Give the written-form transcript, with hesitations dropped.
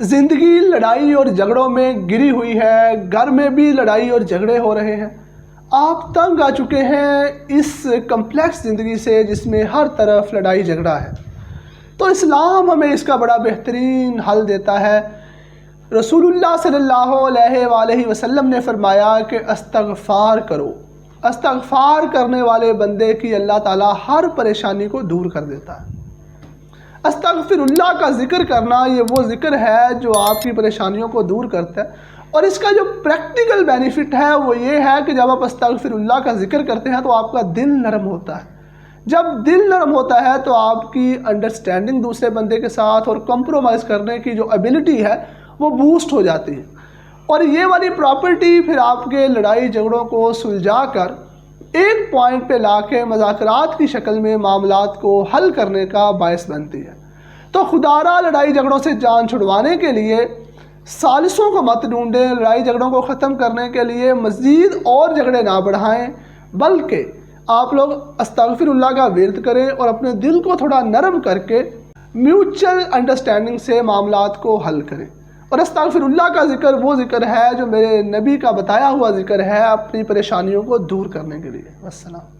زندگی لڑائی اور جھگڑوں میں گری ہوئی ہے، گھر میں بھی لڑائی اور جھگڑے ہو رہے ہیں، آپ تنگ آ چکے ہیں اس کمپلیکس زندگی سے جس میں ہر طرف لڑائی جھگڑا ہے، تو اسلام ہمیں اس کا بڑا بہترین حل دیتا ہے۔ رسول اللہ صلی اللہ علیہ وآلہ وسلم نے فرمایا کہ استغفار کرو، استغفار کرنے والے بندے کی اللہ تعالیٰ ہر پریشانی کو دور کر دیتا ہے۔ استغفر اللہ کا ذکر کرنا یہ وہ ذکر ہے جو آپ کی پریشانیوں کو دور کرتا ہے، اور اس کا جو پریکٹیکل بینیفٹ ہے وہ یہ ہے کہ جب آپ استغفر اللہ کا ذکر کرتے ہیں تو آپ کا دل نرم ہوتا ہے۔ جب دل نرم ہوتا ہے تو آپ کی انڈرسٹینڈنگ دوسرے بندے کے ساتھ اور کمپرومائز کرنے کی جو ایبلٹی ہے وہ بوسٹ ہو جاتی ہے، اور یہ والی پراپرٹی پھر آپ کے لڑائی جھگڑوں کو سلجھا کر ایک پوائنٹ پہ لا کے مذاکرات کی شکل میں معاملات کو حل کرنے کا باعث بنتی ہے۔ تو خدارہ لڑائی جھگڑوں سے جان چھڑوانے کے لیے ثالثوں کو مت ڈھونڈیں، لڑائی جھگڑوں کو ختم کرنے کے لیے مزید اور جھگڑے نہ بڑھائیں، بلکہ آپ لوگ استغفر اللہ کا ورد کریں اور اپنے دل کو تھوڑا نرم کر کے میوچل انڈرسٹینڈنگ سے معاملات کو حل کریں۔ اور استغفر اللہ کا ذکر وہ ذکر ہے جو میرے نبی کا بتایا ہوا ذکر ہے اپنی پریشانیوں کو دور کرنے کے لیے۔ والسلام۔